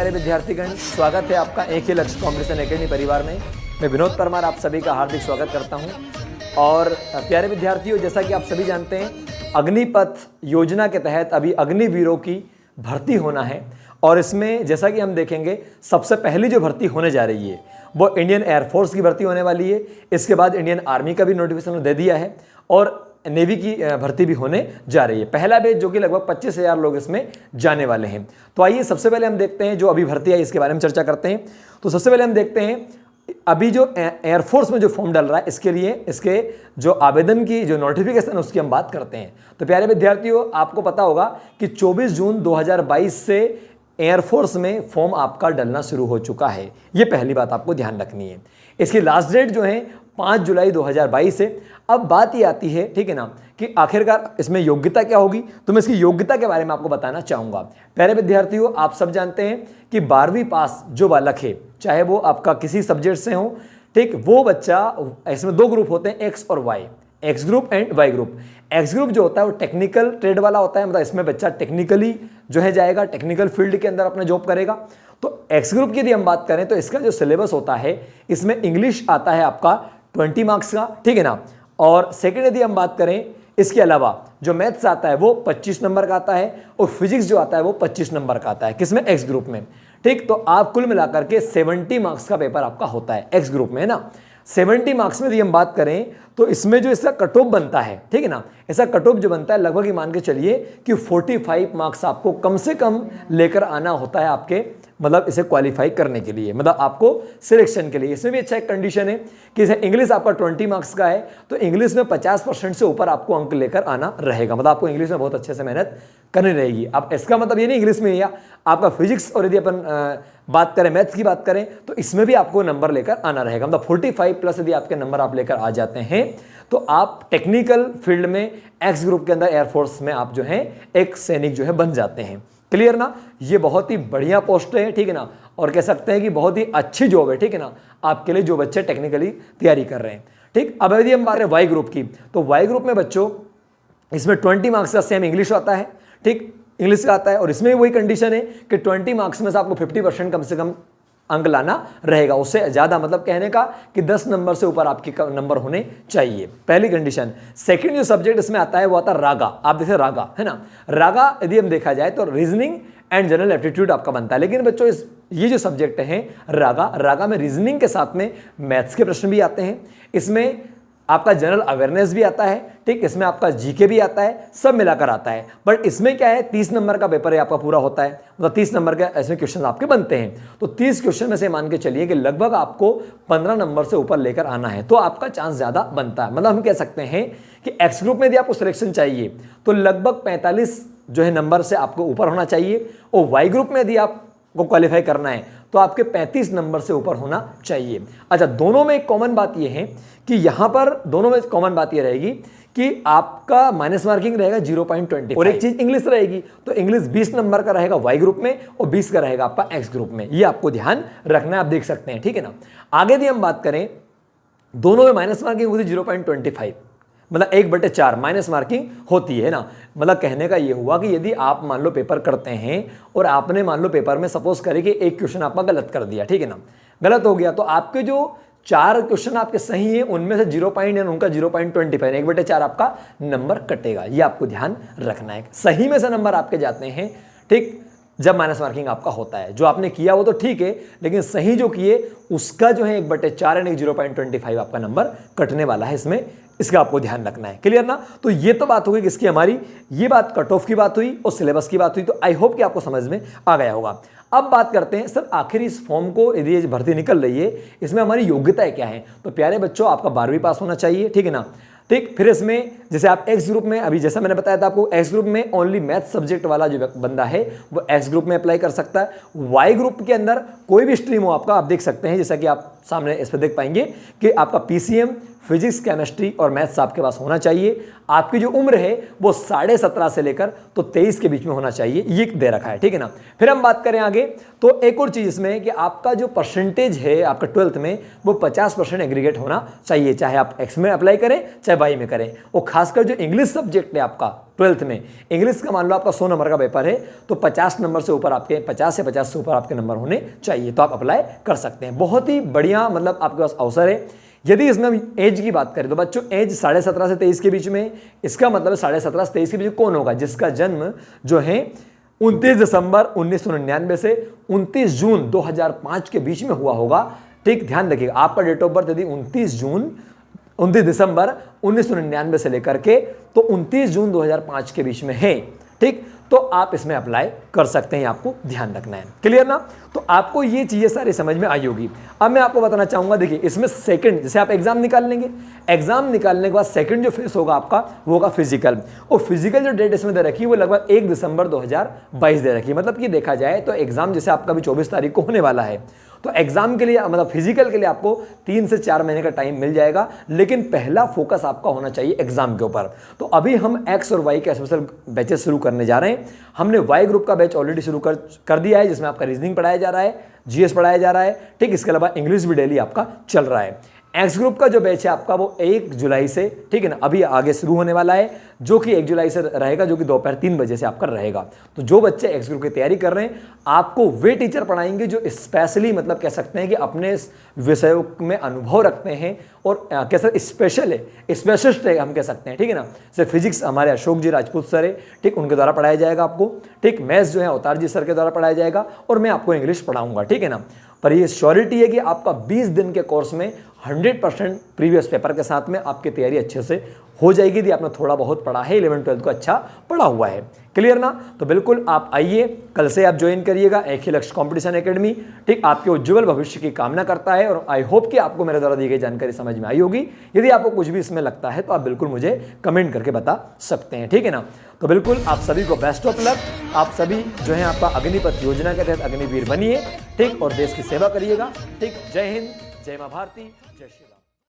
प्यारे विद्यार्थीगण, स्वागत है आपका एक ही लक्ष्य कॉम्पिटिशन एकेडमी परिवार में। मैं विनोद परमार आप सभी का हार्दिक स्वागत करता हूं। और प्यारे विद्यार्थियों, जैसा कि आप सभी जानते हैं, अग्निपथ योजना के तहत अभी अग्निवीरों की भर्ती होना है। और इसमें जैसा कि हम देखेंगे, सबसे पहली जो भर्ती होने जा रही है वो इंडियन एयरफोर्स की भर्ती होने वाली है। इसके बाद इंडियन आर्मी का भी नोटिफिकेशन दे दिया है और नेवी की भर्ती भी होने जा रही है। पहला बैच जो कि लगभग 25,000 लोग इसमें जाने वाले हैं। तो आइए सबसे पहले हम देखते हैं जो अभी भर्ती है इसके बारे में चर्चा करते हैं। तो सबसे पहले हम देखते हैं अभी जो एयरफोर्स में जो फॉर्म डल रहा है इसके लिए इसके जो आवेदन की जो नोटिफिकेशन उसकी हम बात करते हैं। तो प्यारे विद्यार्थियों, आपको पता होगा कि 24 जून 2022 से एयरफोर्स में फॉर्म आपका डलना शुरू हो चुका है। ये पहली बात आपको ध्यान रखनी है। इसकी लास्ट डेट जो है 5 जुलाई 2022 है। अब बात ये आती है, ठीक है ना, कि आखिरकार इसमें योग्यता क्या होगी। तो मैं इसकी योग्यता के बारे में आपको बताना चाहूँगा। प्यारे विद्यार्थियों, आप सब जानते हैं कि 12वीं पास जो बालक है, चाहे वो आपका किसी सब्जेक्ट से हो, ठीक, वो बच्चा, इसमें दो ग्रुप होते हैं, एक्स और Y, X group and Y group. X group जो होता है वो टेक्निकल ट्रेड वाला होता है, मतलब इसमें बच्चा टेक्निकली जो है जाएगा, टेक्निकल फील्ड के अंदर अपना जॉब करेगा। तो एक्स ग्रुप की यदि हम बात करें तो इसका जो सिलेबस होता है इसमें इंग्लिश आता है आपका 20 मार्क्स का, ठीक है ना। और सेकेंड यदि हम बात करें, इसके अलावा जो मैथ्स आता है वो 25 नंबर का आता है और फिजिक्स जो आता है वो 25 नंबर का आता है। किसमें? एक्स ग्रुप में, ठीक। तो आप कुल मिलाकर के 70 मार्क्स का पेपर आपका होता है एक्स ग्रुप में, है ना। 70 मार्क्स में यदि हम बात करें तो इसमें जो इसका कट ऑफ बनता है, ठीक है ना, ऐसा कट ऑफ जो बनता है लगभग ही मान के चलिए कि 45 मार्क्स आपको कम से कम लेकर आना होता है आपके, मतलब इसे क्वालिफाई करने के लिए, मतलब आपको सिलेक्शन के लिए। इसमें भी अच्छा एक कंडीशन है कि जैसे इंग्लिश आपका 20 मार्क्स का है तो इंग्लिश में 50% से ऊपर आपको अंक लेकर आना रहेगा, मतलब आपको इंग्लिश में बहुत अच्छे से मेहनत करनी रहेगी। अब इसका मतलब ये नहीं इंग्लिश में या आपका फिजिक्स, और यदि अपन बात करें मैथ्स की बात करें तो इसमें भी आपको नंबर लेकर आना रहेगा, मतलब 45 प्लस यदि आपके नंबर आप लेकर आ जाते हैं तो आप टेक्निकल फील्ड में एक्स ग्रुप के अंदर एयरफोर्स में आप जो है एक सैनिक जो है बन जाते हैं। क्लियर ना। ये बहुत ही बढ़िया पोस्ट है, ठीक है ना, और कह सकते हैं कि बहुत ही अच्छी जॉब है, ठीक है ना, आपके लिए जो बच्चे टेक्निकली तैयारी कर रहे हैं, ठीक। अब यदि हम बात करें वाई ग्रुप की, तो वाई ग्रुप में बच्चों इसमें 20 मार्क्स का सेम इंग्लिश आता है, ठीक, इंग्लिश का आता है। और इसमें वही कंडीशन है कि 20 मार्क्स में से आपको 50% कम से कम अंक लाना रहेगा, उससे ज़्यादा, मतलब कहने का कि 10 नंबर से ऊपर आपके नंबर होने चाहिए, पहली कंडीशन। सेकंड जो सब्जेक्ट इसमें आता है वो आता है रागा। आप देखिए रागा, है ना, रागा यदि हम देखा जाए तो रीजनिंग एंड जनरल एप्टीट्यूड आपका बनता है। लेकिन बच्चों ये जो सब्जेक्ट है रागा में रीजनिंग के साथ में मैथ्स के प्रश्न भी आते हैं, इसमें आपका जनरल अवेयरनेस भी आता है, ठीक, इसमें आपका जीके भी आता है, सब मिलाकर आता है। बट इसमें क्या है, 30 नंबर का पेपर है आपका पूरा होता है, मतलब 30 नंबर के ऐसे क्वेश्चन आपके बनते हैं। तो 30 क्वेश्चन में से मान के चलिए कि लगभग आपको 15 नंबर से ऊपर लेकर आना है, तो आपका चांस ज़्यादा बनता है। मतलब हम कह सकते हैं कि एक्स ग्रुप में यदि आपको सिलेक्शन चाहिए तो लगभग 45 जो है नंबर से आपको ऊपर होना चाहिए, और वाई ग्रुप में यदि आपको क्वालिफाई करना है तो आपके 35 नंबर से ऊपर होना चाहिए। अच्छा, दोनों में एक कॉमन बात यह है कि यहां पर दोनों में कॉमन बात यह रहेगी कि आपका माइनस मार्किंग रहेगा 0.25 और एक चीज इंग्लिश रहेगी, तो इंग्लिश 20 नंबर का रहेगा वाई ग्रुप में और 20 का रहेगा आपका एक्स ग्रुप में। ये आपको ध्यान रखना है, आप देख सकते हैं, ठीक है ना। आगे यदि हम बात करें, दोनों में माइनस मार्किंग होती 0.25, मतलब 1/4 माइनस मार्किंग होती है ना। मतलब कहने का ये हुआ कि यदि आप मान लो पेपर करते हैं और आपने मान लो पेपर में सपोज करें कि एक क्वेश्चन आपका गलत कर दिया, ठीक है ना, गलत हो गया, तो आपके जो 4 क्वेश्चन आपके सही हैं उनमें से 0. उनका 0.25, 1/4 आपका नंबर कटेगा। ये आपको ध्यान रखना है। सही में से नंबर आपके जाते हैं, ठीक, जब माइनस मार्किंग आपका होता है। जो आपने किया वो तो ठीक है, लेकिन सही जो किए उसका जो है 1/4 यानी 0.25 आपका नंबर कटने वाला है इसमें, इसका आपको ध्यान रखना है। क्लियर ना। तो ये तो बात हो गई किसकी, हमारी ये बात कट ऑफ की बात हुई और सिलेबस की बात हुई। तो आई होप कि आपको समझ में आ गया होगा। अब बात करते हैं सर, आखिर इस फॉर्म को यदि ये भर्ती निकल रही है इसमें हमारी योग्यताएं क्या है। तो प्यारे बच्चों, आपका 12वीं पास होना चाहिए, ठीक है ना, ठीक। फिर इसमें जैसे आप एक्स ग्रुप में, अभी जैसा मैंने बताया था आपको, एक्स ग्रुप में ओनली मैथ सब्जेक्ट वाला जो बंदा है वो एक्स ग्रुप में अप्लाई कर सकता है। वाई ग्रुप के अंदर कोई भी स्ट्रीम हो आपका, आप देख सकते हैं, जैसा कि आप सामने इस पर देख पाएंगे कि आपका पीसीएम, फिजिक्स, केमिस्ट्री और मैथ्स आपके पास होना चाहिए। आपकी जो उम्र है वो 17.5 से लेकर तो 23 के बीच में होना चाहिए, ये दे रखा है, ठीक है ना। फिर हम बात करें आगे, तो एक और चीज़ इसमें कि आपका जो परसेंटेज है आपका 12th में वो 50% एग्रीगेट होना चाहिए, चाहे आप एक्स में अप्लाई करें चाहे वाई में करें। और खासकर जो इंग्लिश सब्जेक्ट है आपका 12th में, इंग्लिश का मान लो आपका 100 नंबर का पेपर है तो 50 नंबर से ऊपर आपके 50 से 50 से ऊपर आपके नंबर होने चाहिए, तो आप अप्लाई कर सकते हैं। बहुत ही बढ़िया मतलब आपके पास अवसर है। यदि इसमें हम एज की बात करें तो बच्चों एज 17.5 से 23 के बीच में, इसका मतलब 17.5 से 23 के बीच में कौन होगा? जिसका जन्म जो है 29 दिसंबर 1999 से 29 जून 2005 के बीच में हुआ होगा। ठीक, ध्यान रखिएगा, आपका डेट ऑफ बर्थ यदि 29 दिसंबर 1999 से लेकर के तो 29 जून 2005 के बीच में है, ठीक, तो आप इसमें अप्लाई कर सकते हैं, आपको ध्यान रखना है। क्लियर ना? तो आपको ये चीजें सारी समझ में आई होगी। अब मैं आपको बताना चाहूंगा, देखिए इसमें सेकंड, जैसे आप एग्जाम निकाल लेंगे, एग्जाम निकालने के बाद सेकंड जो फेस होगा आपका वो होगा फिजिकल। और फिजिकल जो डेट इसमें दे रखी है वो लगभग 1 दिसंबर 2022 दे रखी है। मतलब कि देखा जाए तो एग्जाम जैसे आपका भी 24 तारीख को होने वाला है, तो एग्जाम के लिए मतलब फिजिकल के लिए आपको 3 से 4 महीने का टाइम मिल जाएगा, लेकिन पहला फोकस आपका होना चाहिए एग्जाम के ऊपर। तो अभी हम एक्स और वाई के स्पेशल बैचेस शुरू करने जा रहे हैं। हमने वाई ग्रुप का बैच ऑलरेडी शुरू कर दिया है, जिसमें आपका रीजनिंग पढ़ाया जा रहा है, जीएस पढ़ाया जा रहा है, ठीक, इसके अलावा इंग्लिश भी डेली आपका चल रहा है। एक्स ग्रुप का जो बैच है आपका वो 1 जुलाई से, ठीक है ना, अभी आगे शुरू होने वाला है, जो कि 1 जुलाई से रहेगा, जो कि दोपहर 3 बजे से आपका रहेगा। तो जो बच्चे एक्स ग्रुप की तैयारी कर रहे हैं, आपको वे टीचर पढ़ाएंगे जो स्पेशली मतलब कह सकते हैं कि अपने विषयों में अनुभव रखते हैं और कैसे स्पेशल है, स्पेशलिस्ट है हम कह सकते हैं, ठीक है ना। जैसे फिजिक्स हमारे अशोक जी राजपूत सर है, ठीक, उनके द्वारा पढ़ाया जाएगा आपको, ठीक। मैथ्स जो है अवतार जी सर के द्वारा पढ़ाया जाएगा और मैं आपको इंग्लिश पढ़ाऊंगा, ठीक है ना। पर ये श्योरिटी है कि आपका 20 दिन के कोर्स में 100% प्रीवियस पेपर के साथ में आपकी तैयारी अच्छे से हो जाएगी यदि आपने थोड़ा बहुत पढ़ा है, 11th-12th को अच्छा पढ़ा हुआ है। क्लियर ना? तो बिल्कुल आप आइए, कल से आप ज्वाइन करिएगा एक ही लक्ष्य कंपटीशन एकेडमी, ठीक। आपके उज्जवल भविष्य की कामना करता है और आई होप कि आपको मेरे द्वारा दी गई जानकारी समझ में आई होगी। यदि आपको कुछ भी इसमें लगता है तो आप बिल्कुल मुझे कमेंट करके बता सकते हैं, ठीक है ना। तो बिल्कुल आप सभी को बेस्ट ऑफ लक। आप सभी जो है आपका अग्निपथ योजना के तहत अग्निवीर बनिए, ठीक, और देश की सेवा करिएगा, ठीक। जय हिंद, जय मां भारती, जय श्री राम।